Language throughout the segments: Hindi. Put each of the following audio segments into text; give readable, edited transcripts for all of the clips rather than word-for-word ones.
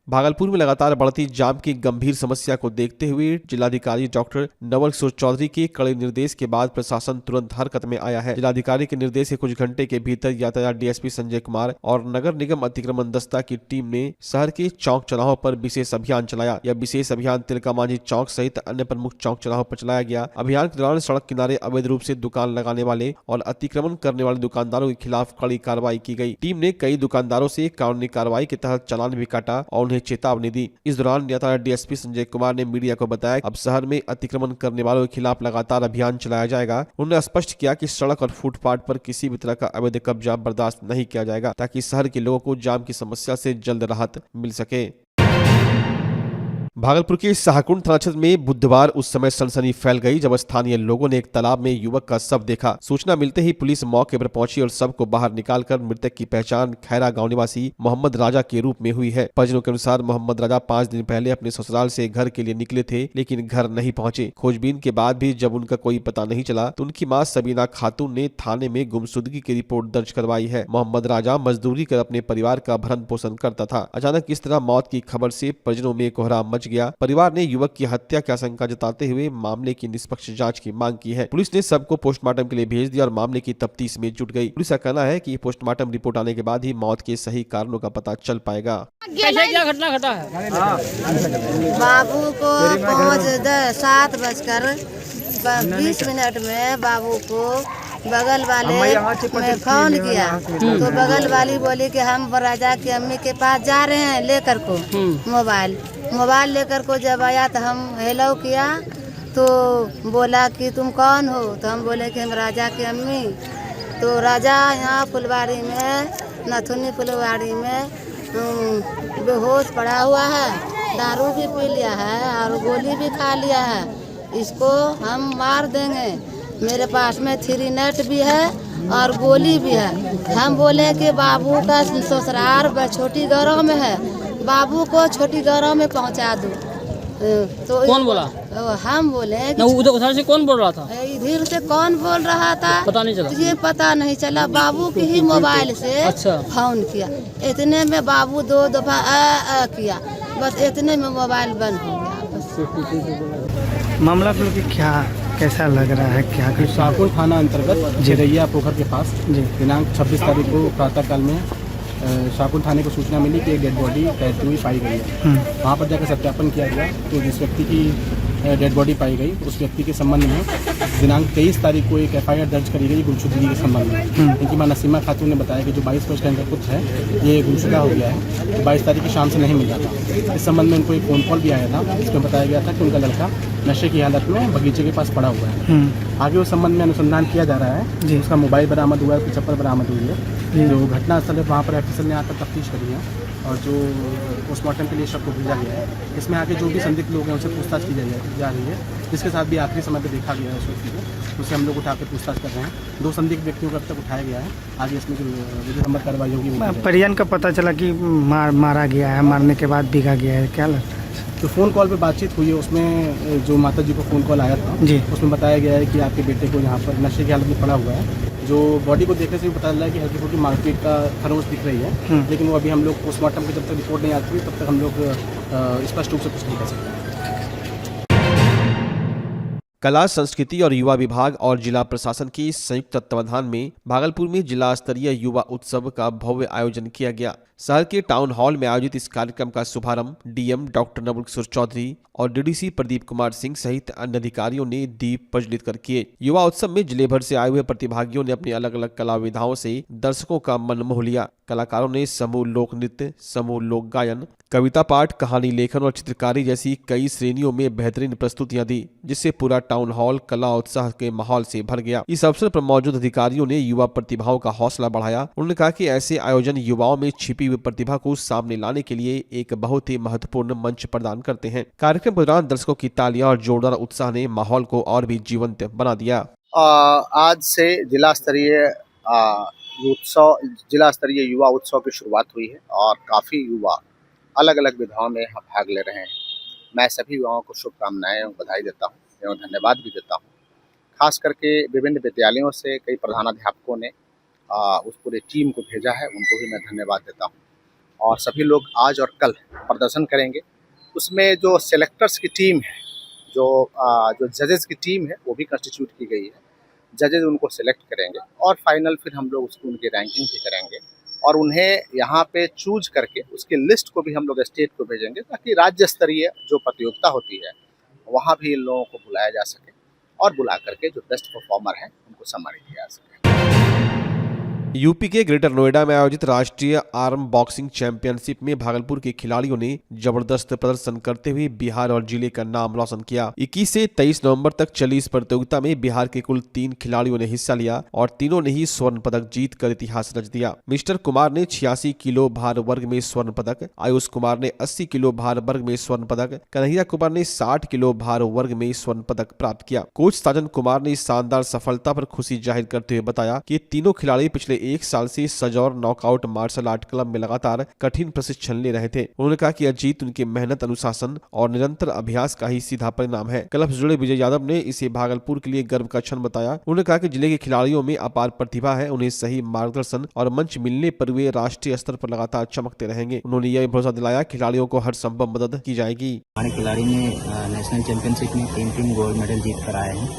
भागलपुर में लगातार बढ़ती जाम की गंभीर समस्या को देखते हुए जिलाधिकारी डॉक्टर नवल किशोर चौधरी के कड़े निर्देश के बाद प्रशासन तुरंत हरकत में आया है। जिलाधिकारी के निर्देश के कुछ घंटे के भीतर यातायात डीएसपी संजय कुमार और नगर निगम अतिक्रमण दस्ता की टीम ने शहर के चौक चौराहों पर विशेष अभियान चलाया। यह विशेष अभियान तिलका मांझी चौक सहित अन्य प्रमुख चौक चौराहों पर चलाया गया। अभियान के दौरान सड़क किनारे अवैध रूप से दुकान लगाने वाले और अतिक्रमण करने वाले दुकानदारों के खिलाफ कड़ी कार्रवाई की गई। टीम ने कई दुकानदारों से कानूनी कार्रवाई के तहत चालान भी काटा और उन्हें चेतावनी दी। इस दौरान यातायात डीएसपी संजय कुमार ने मीडिया को बताया अब शहर में अतिक्रमण करने वालों के खिलाफ लगातार अभियान चलाया जाएगा। उन्होंने स्पष्ट किया कि सड़क और फुटपाथ पर किसी भी तरह का अवैध कब्जा बर्दाश्त नहीं किया जाएगा ताकि शहर के लोगों को जाम की समस्या से जल्द राहत मिल सके। भागलपुर के शाहकुंड थाना क्षेत्र में बुधवार उस समय सनसनी फैल गई जब स्थानीय लोगों ने एक तालाब में युवक का शव देखा। सूचना मिलते ही पुलिस मौके पर पहुंची और शव को बाहर निकालकर मृतक की पहचान खैरा गांव निवासी मोहम्मद राजा के रूप में हुई है। परिजनों के अनुसार मोहम्मद राजा 5 दिन पहले अपने ससुराल से घर के लिए निकले थे, लेकिन घर नहीं पहुंचे। खोजबीन के बाद भी जब उनका कोई पता नहीं चला तो उनकी मां सबीना खातून ने थाने में गुमशुदगी की रिपोर्ट दर्ज करवाई है। मोहम्मद राजा मजदूरी कर अपने परिवार का भरण पोषण करता था। अचानक इस तरह मौत की खबर से परिजनों में कोहराम मच गया। परिवार ने युवक की हत्या की आशंका जताते हुए मामले की निष्पक्ष जांच की मांग की है। पुलिस ने सबको पोस्टमार्टम के लिए भेज दिया और मामले की तफ्तीश में जुट गई। पुलिस का कहना है कि पोस्टमार्टम रिपोर्ट आने के बाद ही मौत के सही कारणों का पता चल पाएगा। कैसे क्या घटना घटा है? बाबू को 7:20 में बाबू को बगल वाले में फोन किया तो बगल वाली बोली कि हम राजा की अम्मी के पास जा रहे हैं लेकर को मोबाइल लेकर को जब आया तो हम हेलो किया तो बोला कि तुम कौन हो, तो हम बोले कि हम राजा की अम्मी। तो राजा यहाँ फुलवाड़ी में नथुनी फुलवाड़ी में बेहोश पड़ा हुआ है, दारू भी पी लिया है और गोली भी खा लिया है, इसको हम मार देंगे। मेरे पास में 3 नेट भी है और गोली भी है। हम बोले कि बाबू का ससुराल छोटी गौरव में है, बाबू को छोटी गौरव में पहुंचा दो। तो कौन बोला? हम बोले उधर से कौन बोल रहा था? इधर से कौन बोल रहा था पता नहीं चला। ये पता नहीं चला। बाबू की ही मोबाइल से अच्छा फोन किया, इतने में बाबू 2 दफा किया, बस इतने में मोबाइल बंद हो गया। मामला क्या कैसा लग रहा है? क्या शाहकुंड थाना अंतर्गत चिरैया पोखर के पास दिनांक 26 तारीख को प्रातःकाल में शाहकुंड थाने को सूचना मिली कि एक डेड बॉडी तैरती हुई पाई गई है। वहाँ पर जाकर सत्यापन किया गया तो जिस व्यक्ति की डेड बॉडी पाई गई उस व्यक्ति के संबंध में दिनांक 23 तारीख को एक एफआईआर दर्ज करी गई गुमशुदगी के संबंध में। इनकी मां नसीमा खातून ने बताया कि जो 22 वर्ष का इनका पुत्र है ये गुमशुदा हो गया है, 22 तारीख की शाम से नहीं मिला था। इस संबंध में उनको एक फ़ोन कॉल भी आया था जिसमें बताया गया था कि उनका लड़का नशे की हालत में बगीचे के पास पड़ा हुआ है। आगे उस संबंध में अनुसंधान किया जा रहा है। उसका मोबाइल बरामद हुआ है, उसकी चप्पल बरामद हुई है। जो घटनास्थल है वहाँ पर एफएसएल ने आकर तफ्तीश करी है और जो पोस्टमार्टम के लिए शव को भेजा गया है इसमें आगे जो भी संदिग्ध लोग हैं उनसे पूछताछ की जा रही है, जिसके साथ भी आखिरी समय पर देखा गया है उस व्यक्ति को, उससे हम लोग उठा के पूछताछ कर रहे हैं। 2 संदिग्ध व्यक्तियों को अब तक उठाया गया है। आगे इसमें जो विधिसम्मत कार्रवाई होगी। परिजन का पता चला कि मारा गया है, मारने के बाद बिका गया है, क्या लगता है? जो फ़ोन कॉल पे बातचीत हुई है उसमें जो माता जी को फ़ोन कॉल आया था उसमें बताया गया है कि आपके बेटे को यहाँ पर नशे की हालत में पड़ा हुआ है। जो बॉडी को देखने से भी पता चला है कि हल्की फुल्की मारपीट का खरोंच दिख रही है, लेकिन वो अभी हम लोग पोस्टमार्टम की जब तक रिपोर्ट नहीं आती तब तक हम लोग स्पष्ट रूप से कुछ नहीं कर सकते। कला, संस्कृति और युवा विभाग और जिला प्रशासन के संयुक्त तत्वावधान में भागलपुर में जिला स्तरीय युवा उत्सव का भव्य आयोजन किया गया। शहर के टाउन हॉल में आयोजित इस कार्यक्रम का शुभारंभ डीएम डॉक्टर नवल किशोर चौधरी और डीडीसी प्रदीप कुमार सिंह सहित अन्य अधिकारियों ने दीप प्रज्वलित कर किए। युवा उत्सव में जिले भर से आए हुए प्रतिभागियों ने अपनी अलग अलग कला विधाओं से दर्शकों का मन मोह लिया। कलाकारों ने समूह लोक नृत्य, समूह लोक गायन, कविता पाठ, कहानी लेखन और चित्रकारी जैसी कई श्रेणियों में बेहतरीन प्रस्तुतियां दी, जिससे पूरा टाउन हॉल कला उत्साह के माहौल से भर गया। इस अवसर पर मौजूद अधिकारियों ने युवा प्रतिभाओं का हौसला बढ़ाया। उन्होंने कहा कि ऐसे आयोजन युवाओं में छिपी हुई प्रतिभा को सामने लाने के लिए एक बहुत ही महत्वपूर्ण मंच प्रदान करते हैं। कार्यक्रम के दौरान दर्शकों की तालियां और जोरदार उत्साह ने माहौल को और भी जीवंत बना दिया। आज से जिला स्तरीय युवा उत्सव की शुरुआत हुई है और काफ़ी युवा अलग अलग विधाओं में यहाँ भाग ले रहे हैं। मैं सभी युवाओं को शुभकामनाएं एवं बधाई देता हूँ एवं धन्यवाद भी देता हूँ। खास करके विभिन्न विद्यालयों से कई प्रधानाध्यापकों ने उस पूरे टीम को भेजा है, उनको भी मैं धन्यवाद देता हूँ। और सभी लोग आज और कल प्रदर्शन करेंगे। उसमें जो सेलेक्टर्स की टीम है, जो जजेस की टीम है, वो भी कंस्टिट्यूट की गई है। जजेस उनको सेलेक्ट करेंगे और फाइनल फिर हम लोग उसको उनकी रैंकिंग भी करेंगे और उन्हें यहाँ पे चूज करके उसकी लिस्ट को भी हम लोग स्टेट को भेजेंगे, ताकि राज्य स्तरीय जो प्रतियोगिता होती है वहाँ भी इन लोगों को बुलाया जा सके और बुला करके जो बेस्ट परफॉर्मर हैं उनको सम्मानित किया जा सके। यूपी के ग्रेटर नोएडा में आयोजित राष्ट्रीय आर्म बॉक्सिंग चैंपियनशिप में भागलपुर के खिलाड़ियों ने जबरदस्त प्रदर्शन करते हुए बिहार और जिले का नाम रोशन किया। 21 से 23 नवंबर तक चली इस प्रतियोगिता में बिहार के कुल 3 खिलाड़ियों ने हिस्सा लिया और तीनों ने ही स्वर्ण पदक जीत कर इतिहास रच दिया। मिस्टर कुमार ने 86 किलो भार वर्ग में स्वर्ण पदक, आयुष कुमार ने 80 किलो भार वर्ग में स्वर्ण पदक, कन्हैया कुमार ने 60 किलो भार वर्ग में स्वर्ण पदक प्राप्त किया। कोच साजन कुमार ने इस शानदार सफलता पर खुशी जाहिर करते हुए बताया कि तीनों खिलाड़ी पिछले 1 साल से Sajaur knockout martial art club में लगातार कठिन प्रशिक्षण ले रहे थे। उन्होंने कहा कि यह जीत उनके मेहनत, अनुशासन और निरंतर अभ्यास का ही सीधा परिणाम है। क्लब से जुड़े विजय यादव ने इसे भागलपुर के लिए गर्व का क्षण बताया। उन्होंने कहा कि जिले के खिलाड़ियों में अपार प्रतिभा है, उन्हें सही मार्गदर्शन और मंच मिलने पर वे राष्ट्रीय स्तर पर लगातार चमकते रहेंगे। उन्होंने यह भरोसा दिलाया खिलाड़ियों को हर संभव मदद की जाएगी। हमारे खिलाड़ी ने नेशनल चैंपियनशिप में 3 गोल्ड मेडल जीत कर आए हैं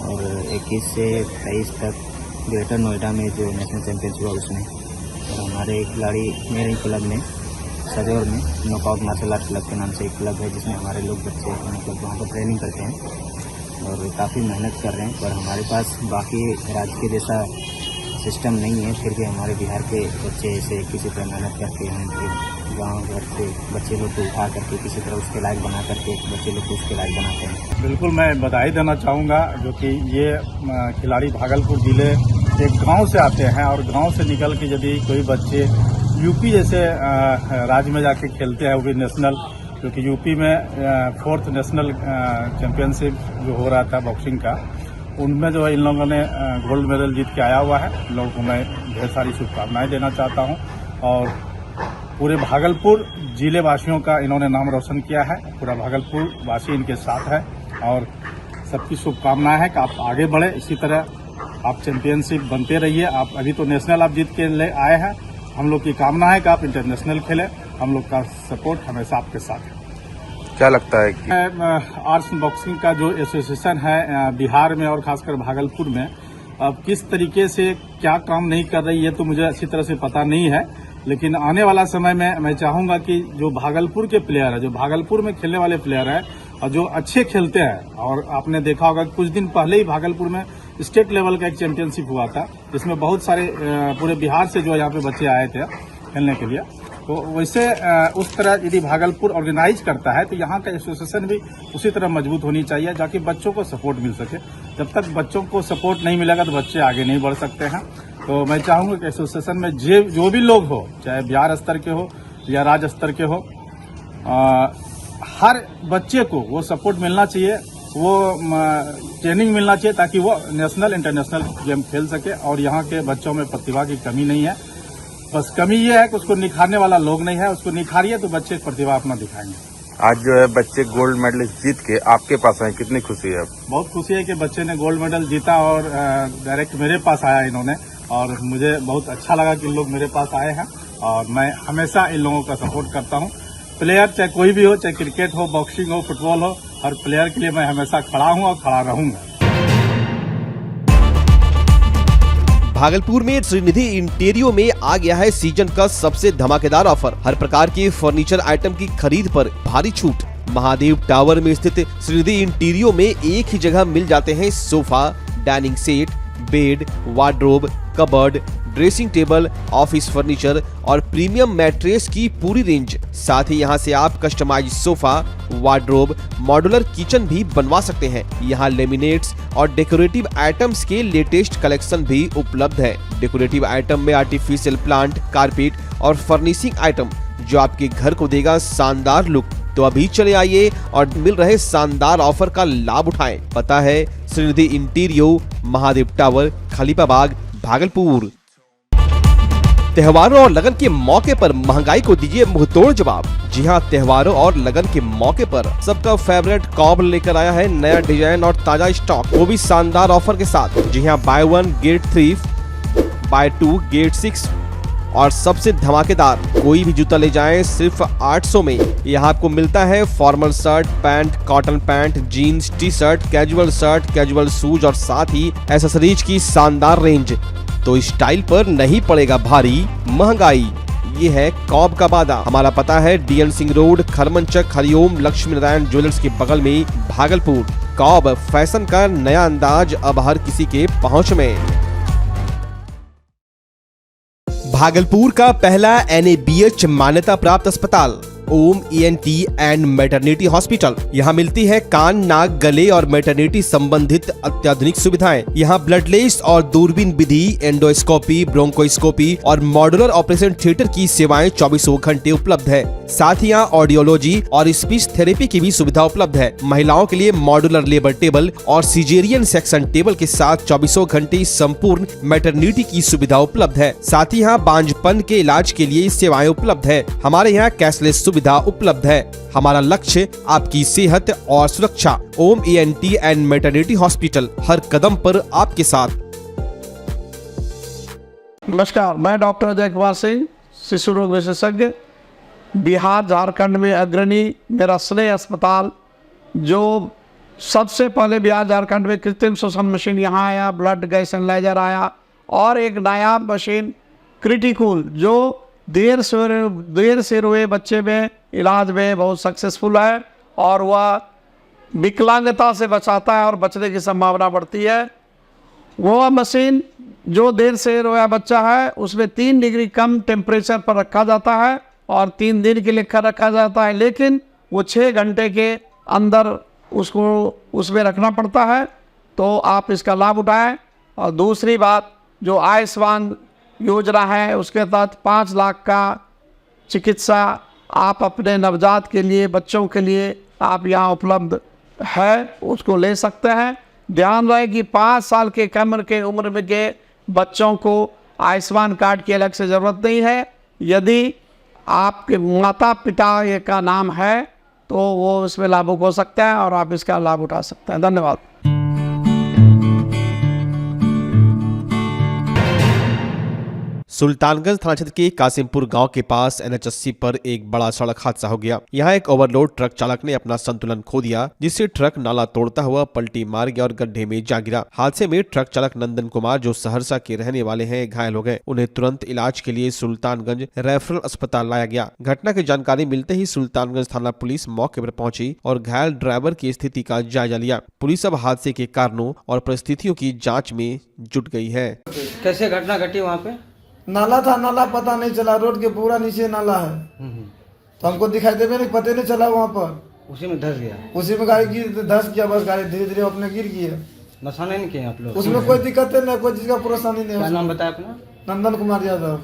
और 21 से 23 तक ग्रेटर नोएडा में जो नेशनल चैंपियनशिप हुआ उसमें, और हमारे खिलाड़ी मेरे ही क्लब में सजौर में नॉकआउट मार्शल आर्ट क्लब के नाम से एक क्लब है जिसमें हमारे लोग बच्चे मतलब वहाँ पर ट्रेनिंग करते हैं और काफ़ी मेहनत कर रहे हैं। पर हमारे पास बाकी राज्य के जैसा सिस्टम नहीं है, फिर भी हमारे बिहार के बच्चे ऐसे किसी तरह मेहनत करके हम गाँव घर से बच्चे लोग को उठा करके किसी तरह उसके लायक बना करके बच्चे लोग को उसके लायक बनाते हैं। बिल्कुल, मैं बधाई देना चाहूँगा जो कि ये खिलाड़ी भागलपुर जिले एक गांव से आते हैं और गांव से निकल के यदि कोई बच्चे यूपी जैसे राज्य में जाके खेलते हैं, वो भी नेशनल, क्योंकि यूपी में 4th नेशनल चैंपियनशिप जो हो रहा था बॉक्सिंग का, उनमें जो है इन लोगों ने गोल्ड मेडल जीत के आया हुआ है। इन लोगों को मैं ढेर सारी शुभकामनाएं देना चाहता हूं और पूरे भागलपुर जिले वासियों का इन्होंने नाम रोशन किया है। पूरा भागलपुर वासी इनके साथ है और सबकी शुभकामनाएं हैं कि आप आगे बढ़े, इसी तरह आप चैंपियनशिप बनते रहिए। आप अभी तो नेशनल आप जीत के ले आए हैं, हम लोग की कामना है कि आप इंटरनेशनल खेलें। हम लोग का सपोर्ट हमेशा आपके साथ है। क्या लगता है कि आर्म्स बॉक्सिंग का जो एसोसिएशन है बिहार में और खासकर भागलपुर में अब किस तरीके से क्या काम नहीं कर रही है तो मुझे अच्छी तरह से पता नहीं है, लेकिन आने वाला समय में मैं चाहूंगा कि जो भागलपुर के प्लेयर है, जो भागलपुर में खेलने वाले प्लेयर हैं और जो अच्छे खेलते हैं, और आपने देखा होगा कुछ दिन पहले ही भागलपुर में स्टेट लेवल का एक चैंपियनशिप हुआ था जिसमें बहुत सारे पूरे बिहार से जो यहाँ पे बच्चे आए थे खेलने के लिए। तो वैसे उस तरह यदि भागलपुर ऑर्गेनाइज करता है तो यहाँ का एसोसिएशन भी उसी तरह मजबूत होनी चाहिए ताकि बच्चों को सपोर्ट मिल सके। जब तक बच्चों को सपोर्ट नहीं मिलेगा तो बच्चे आगे नहीं बढ़ सकते हैं। तो मैं चाहूँगा कि एसोसिएशन में जो भी लोग हो, चाहे बिहार स्तर के हो या राज्य स्तर के हो, हर बच्चे को वो सपोर्ट मिलना चाहिए, वो ट्रेनिंग मिलना चाहिए ताकि वो नेशनल इंटरनेशनल गेम खेल सके। और यहाँ के बच्चों में प्रतिभा की कमी नहीं है, बस कमी ये है कि उसको निखारने वाला लोग नहीं है। उसको निखारिए तो बच्चे प्रतिभा अपना दिखाएंगे। आज जो है बच्चे गोल्ड मेडल जीत के आपके पास आए, कितनी खुशी है? बहुत खुशी है कि बच्चे ने गोल्ड मेडल जीता और डायरेक्ट मेरे पास आया इन्होंने, और मुझे बहुत अच्छा लगा कि इन लोग मेरे पास आए हैं। और मैं हमेशा इन लोगों का सपोर्ट करता हूँ। प्लेयर चाहे कोई भी हो, चाहे क्रिकेट हो, बॉक्सिंग हो, फुटबॉल हो, हर प्लेयर के लिए मैं हमेशा खड़ा हूँ और खड़ा रहूंगा। भागलपुर में श्रीनिधि इंटीरियो में आ गया है सीजन का सबसे धमाकेदार ऑफर। हर प्रकार के फर्नीचर आइटम की खरीद पर भारी छूट। महादेव टावर में स्थित श्रीनिधि इंटीरियो में एक ही जगह मिल जाते हैं sofa, dining set, bed, wardrobe, cupboard, dressing table, office furniture और प्रीमियम मैट्रेस की पूरी रेंज। साथ ही यहां से आप customise sofa, wardrobe, modular kitchen भी बनवा सकते हैं। यहां लेमिनेट्स और डेकोरेटिव आइटम्स के लेटेस्ट कलेक्शन भी उपलब्ध है। डेकोरेटिव आइटम में आर्टिफिशियल प्लांट, कारपेट और फर्निशिंग आइटम जो आपके घर को देगा शानदार लुक। तो अभी चले आइए और मिल रहे शानदार ऑफर का लाभ उठाएं। पता है श्रीनिधि इंटीरियो, महादेव टावर, खलीफाबाग, भागलपुर। त्योहारों और लगन के मौके पर महंगाई को दीजिए मुंहतोड़ जवाब। जी हां, त्योहारों और लगन के मौके पर सबका फेवरेट कॉब लेकर आया है नया डिजाइन और ताजा स्टॉक, वो भी शानदार ऑफर के साथ। जी हां, बाय 1 गेट 3, बाय 2 गेट 6 और सबसे धमाकेदार, कोई भी जूता ले जाएं सिर्फ 800 में। यहाँ आपको मिलता है formal shirt, pant, cotton pant, jeans, T shirt, casual shoes और साथ ही एसेसरीज की शानदार रेंज। तो स्टाइल पर नहीं पड़ेगा भारी महंगाई। ये है कॉब का वादा। हमारा पता है DN Singh road, Kharmanchak, Hariom Lakshmi Narayan jewellers के बगल में भागलपुर। कॉब फैशन का नया अंदाज अब हर किसी के पहुंच में। भागलपुर का पहला NABH मान्यता प्राप्त अस्पताल ओम ENT एंड मैटरनिटी हॉस्पिटल। यहाँ मिलती है कान, नाक, गले और मैटरनिटी संबंधित अत्याधुनिक सुविधाएं। यहाँ ब्लडलेस और दूरबीन विधि, एंडोस्कोपी, ब्रोंकोस्कोपी और मॉड्यूलर ऑपरेशन थिएटर की सेवाएं 24 घंटे उपलब्ध है। साथ ही यहाँ ऑडियोलॉजी और स्पीच थेरेपी की भी सुविधा उपलब्ध है। महिलाओं के लिए मॉड्यूलर लेबर टेबल और सिजेरियन सेक्शन टेबल के साथ 24 घंटे संपूर्ण मैटरनिटी की सुविधा उपलब्ध है। साथ ही यहाँ बांझपन के इलाज के लिए सेवाएं उपलब्ध है। हमारे यहाँ कैशलेस सुविधा उपलब्ध है। हमारा लक्ष्य आपकी सेहत और सुरक्षा। ओम ENT एंड मैटरनिटी हॉस्पिटल, हर कदम पर आपके साथ। नमस्कार, मैं डॉक्टर अजय कुमार सिंह, शिशु रोग विशेषज्ञ, बिहार झारखंड में अग्रणी मेरा स्नेह अस्पताल, जो सबसे पहले बिहार झारखंड में कृत्रिम श्वसन मशीन यहाँ आया, ब्लड गैस एनालाइजर आया और एक नया मशीन क्रिटिकल जो देर से रोए बच्चे में इलाज में बहुत सक्सेसफुल है और वह विकलांगता से बचाता है और बचने की संभावना बढ़ती है। वह मशीन जो देर से रोया बच्चा है उसमें 3 डिग्री कम टेम्परेचर पर रखा जाता है और 3 दिन के लिए रखा जाता है, लेकिन वो 6 घंटे के अंदर उसको उसमें रखना पड़ता है। तो आप इसका लाभ उठाएं। और दूसरी बात, जो आयुष्मान योजना है उसके तहत 5 लाख का चिकित्सा आप अपने नवजात के लिए, बच्चों के लिए आप यहाँ उपलब्ध है, उसको ले सकते हैं। ध्यान रहे कि 5 साल के कम के उम्र में के बच्चों को आयुष्मान कार्ड की अलग से ज़रूरत नहीं है। यदि आपके माता पिता का नाम है तो वो इसमें लाभुक हो सकता है और आप इसका लाभ उठा सकते हैं। धन्यवाद। सुल्तानगंज थाना क्षेत्र के कासिमपुर गांव के पास NH 80 पर एक बड़ा सड़क हादसा हो गया। यहां एक ओवरलोड ट्रक चालक ने अपना संतुलन खो दिया, जिससे ट्रक नाला तोड़ता हुआ पलटी मार गया और गड्ढे में जा गिरा। हादसे में ट्रक चालक नंदन कुमार, जो सहरसा के रहने वाले हैं, घायल हो गए। उन्हें तुरंत इलाज के लिए सुल्तानगंज रेफरल अस्पताल लाया गया। घटना की जानकारी मिलते ही सुल्तानगंज थाना पुलिस मौके पर पहुंची और घायल ड्राइवर की स्थिति का जायजा लिया। पुलिस अब हादसे के कारणों और परिस्थितियों की जाँच में जुट गई है। कैसे घटना घटी वहाँ पे? नाला था, नाला पता नहीं चला, रोड के पूरा नीचे नाला है तो हमको दिखाई देवे नहीं, पता नहीं चला वहाँ पर। उसी में धस गया? उसी में गाड़ी गिर धस गया, बस गाड़ी धीरे धीरे अपने गिर गई है। नशा नहीं किए आप लोग? उसमें कोई दिक्कत नहीं, कोई चीज का परेशानी नहीं। क्या नाम बताया अपना? नंदन कुमार यादव।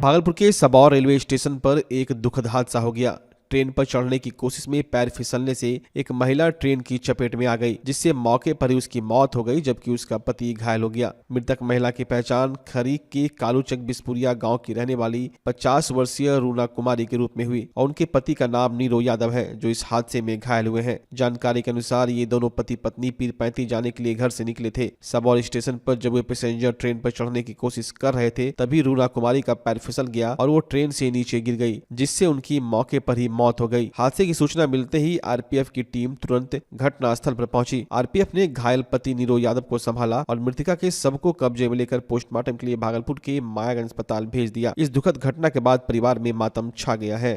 भागलपुर के सबौर रेलवे स्टेशन पर एक दुखद हादसा हो गया। ट्रेन पर चढ़ने की कोशिश में पैर फिसलने से एक महिला ट्रेन की चपेट में आ गई, जिससे मौके पर ही उसकी मौत हो गई, जबकि उसका पति घायल हो गया। मृतक महिला की पहचान खरीक के कालूचक बिस्पुरिया गांव की रहने वाली 50 वर्षीय रूना कुमारी के रूप में हुई और उनके पति का नाम नीरो यादव है, जो इस हादसे में घायल हुए हैं। जानकारी के अनुसार ये दोनों पति पत्नी पीर पैंती जाने के लिए घर से निकले थे। सबौर स्टेशन पर जब वे पैसेंजर ट्रेन पर चढ़ने की कोशिश कर रहे थे, तभी रूना कुमारी का पैर फिसल गया और वो ट्रेन से नीचे गिर गई, जिससे उनकी मौके पर ही मौत हो गई। हादसे की सूचना मिलते ही आरपीएफ की टीम तुरंत घटनास्थल पर पहुंची। आरपीएफ ने घायल पति नीरो यादव को संभाला और मृतका के शव को कब्जे में लेकर पोस्टमार्टम के लिए भागलपुर के मायागंज अस्पताल भेज दिया। इस दुखद घटना के बाद परिवार में मातम छा गया है।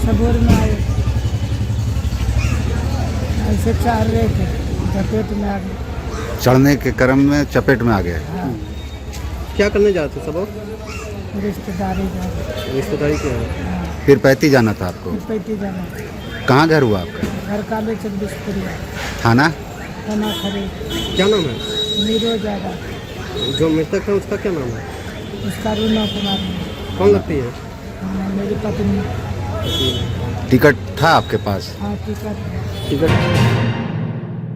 सबौर में आए, ऐसे चाह रहे थे, चपेट में आ गए। चढ़ने के क्रम में चपेट में आ गए। क्या करने जाते थे सबौर? रिश्तेदारी के है। फिर पैती जाना था आपको? पैती जाना। कहाँ घर हुआ आपका? घर कालूचक बिस्पुरिया। थाना खरीद। क्या नाम है? नीरो यादव। जो मृतक है उसका क्या नाम है? उसका रूना कुमार। कौन लगती है? मेरी पत्नी। टिकट था आपके पास? हाँ, टिकट।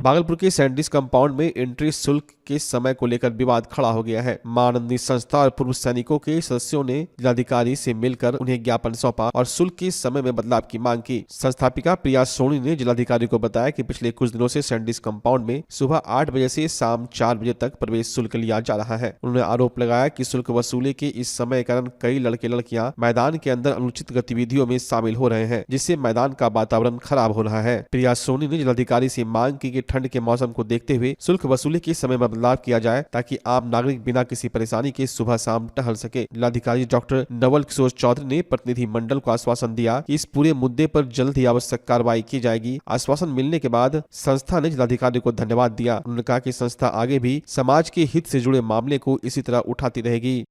भागलपुर के सैंडिस कंपाउंड में एंट्री शुल्क के समय को लेकर विवाद खड़ा हो गया है। मां आनंदी संस्था और पूर्व सैनिकों के सदस्यों ने जिलाधिकारी से मिलकर उन्हें ज्ञापन सौंपा और शुल्क के समय में बदलाव की मांग की। संस्थापिका प्रिया सोनी ने जिलाधिकारी को बताया कि पिछले कुछ दिनों से सैंडिस कंपाउंड में सुबह 8 बजे से शाम 4 बजे तक प्रवेश शुल्क लिया जा रहा है। उन्होंने आरोप लगाया कि शुल्क वसूली के इस समय कारण कई लड़के लड़कियां मैदान के अंदर अनुचित गतिविधियों में शामिल हो रहे हैं, जिससे मैदान का वातावरण खराब हो रहा है। प्रिया सोनी ने जिलाधिकारी से मांग की कि ठंड के मौसम को देखते हुए शुल्क वसूली के समय में बदलाव किया जाए ताकि आम नागरिक बिना किसी परेशानी के सुबह शाम टहल सके। जिलाधिकारी डॉक्टर नवल किशोर चौधरी ने प्रतिनिधि मंडल को आश्वासन दिया कि इस पूरे मुद्दे पर जल्द ही आवश्यक कार्रवाई की जाएगी। आश्वासन मिलने के बाद संस्था ने जिलाधिकारी को धन्यवाद दिया। उन्होंने कहा कि संस्था आगे भी समाज के हित से जुड़े मामले को इसी तरह उठाती रहेगी।